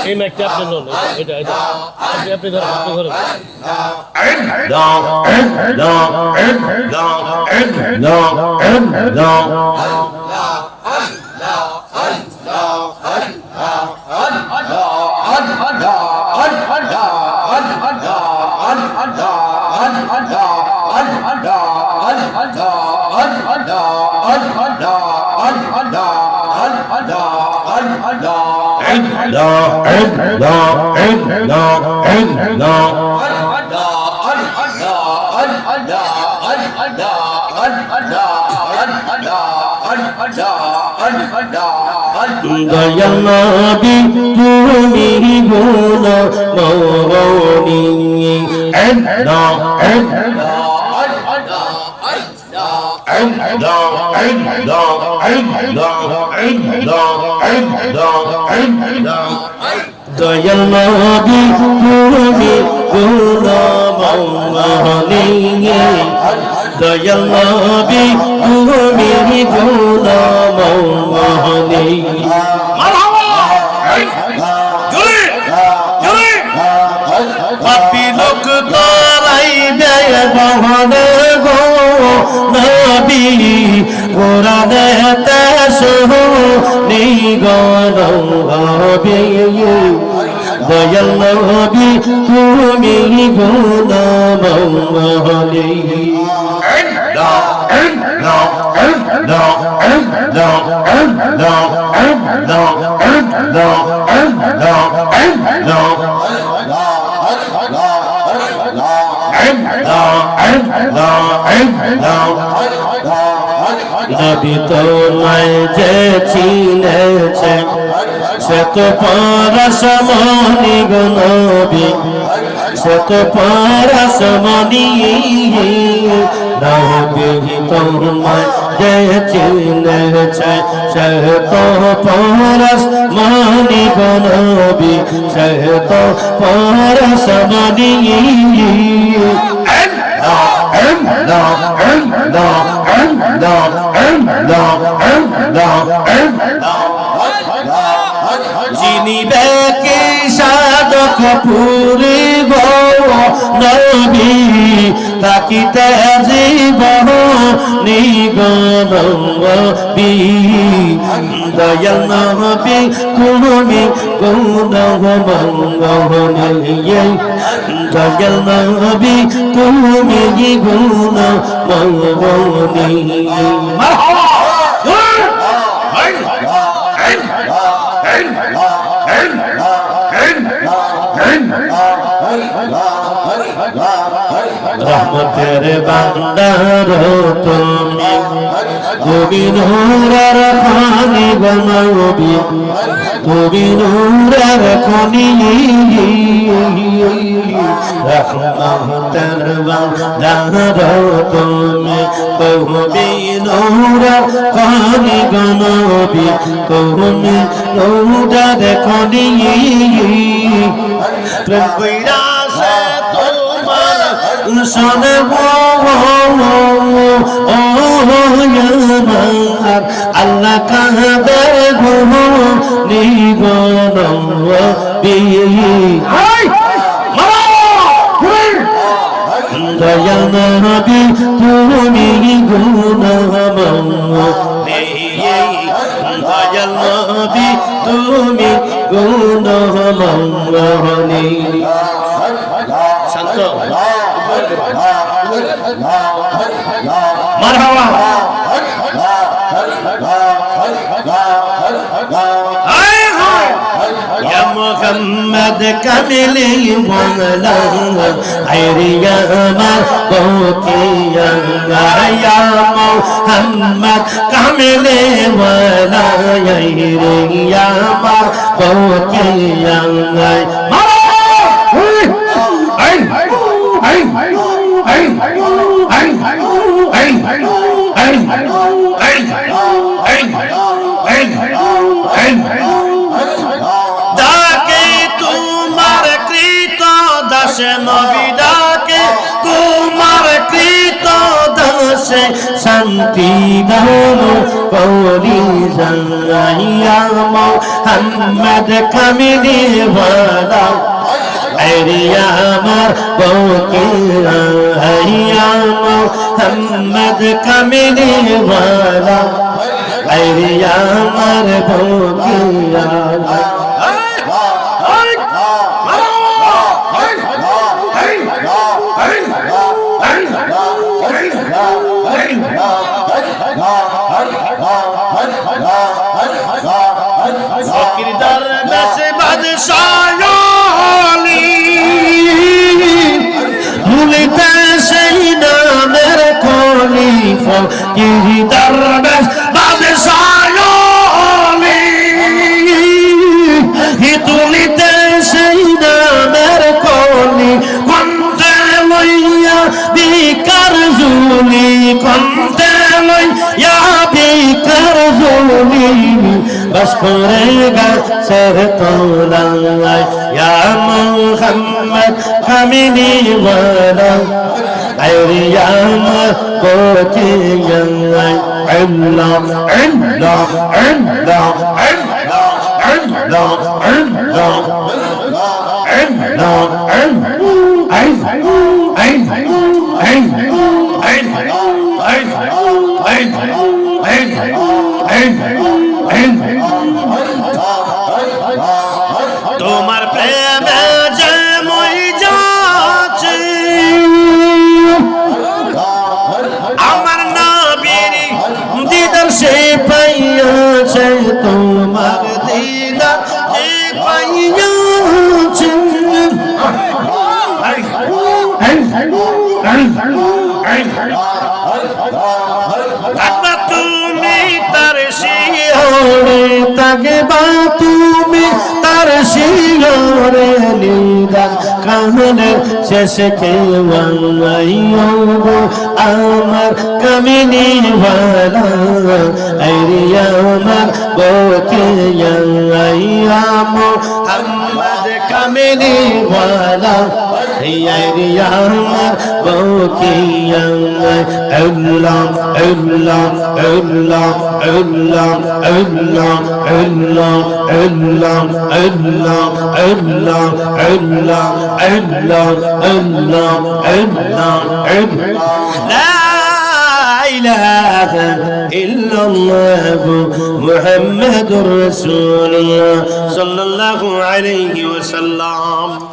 এই মাইকটা আপনি নন, এটা আপনি ধরেন, দয়াল নবী তুমি গুণ মৌনি দয়াল নবী তুমি গুণ মৌনি দয়াল নবী তুমি গুণ মৌনি পাপি লোক তারাই দেয় বহনে গো নবী কোরআনে শুনি গো নবী দয়াল নবী তুমি গুণ মৌনি নবী তোমায় যে চিনেছে সে তো পরশমণি গো নবী সে তো পরশমণি নবী তোমায় যে চিনেছে সে তো পরশমণি গো নবী সে তো পরশমণি চিনিবে কি সাধক পুরিব নবী তাকিতে জীবন নিগনবী দয়াল নবী তুমি গুণ মঙ্গলে দয়াল নবী তুমি গুণ মঙ্গলে রহমতের বান্দার তুমি তুমি নূরের খনি গো নবী তুমি নূরের খনি রহমতের বান্দার তুমি তুমি নূরের খনি গো নবী তুমি নূরের খনি প্রেম কইরা সে তোমার শোনে আল্লাহ কাদের গো নিগনবী দয়াল নবী তুমি গুণ মঙ্গলে দয়াল নবী তুমি গুণ মঙ্গলে শান্ত মারহাবা يا محمد كامل مولا عيريا مرقوكي يا محمد كامل مولا عيريا مرقوكي নবী ডাকে তোমার কৃত দাসে শান্তি দাও করি জাইয়া মোহাম্মদ কামিলি ওয়ালা আইরিয়া আমার বউকে আইয়া মোহাম্মদ কামিলি ওয়ালা আইরিয়া আমার বউকে দরবেশ বাদশাহলি তুলিতে সেই নামের কলি কণ্ঠে লইয়া বিকার জুলি কণ্ঠে লইয়া বিকার জুলি বাস করে গাছের তলায় ইয়া মুহাম্মদ কামিলি ওয়ালা আইরিয়া আমার বউকে আল্লাহ আল্লাহ আল্লাহ তোমার প্রেমে যে মই যাচ্ছে আমার নবীর দিদার সে পাইয়াছে তোমার দিদার সে পাইয়াছে থাকবা তুমি তার শিহরে থাকবা তুমি তার শিহরে নিদান কামনের শেষে কেওয়াইও আমার কামিনী ওয়ালা আইরিয়া আমার বউকে আইয়া মোহাম্মদ কামিনী ওয়ালা আইরিয়া আমার বউকে আল্লাহ আল্লাহ আল্লাহ আল্লাহ আল্লাহ আল্লাহ আল্লাহ আল্লাহ আল্লাহ আল্লাহ আল্লাহ আল্লাহ আল্লাহ লা ইলাহা ইল্লাল্লাহ মুহাম্মাদুর রাসূলুল্লাহ সাল্লাল্লাহু আলাইহি ওয়াসাল্লাম।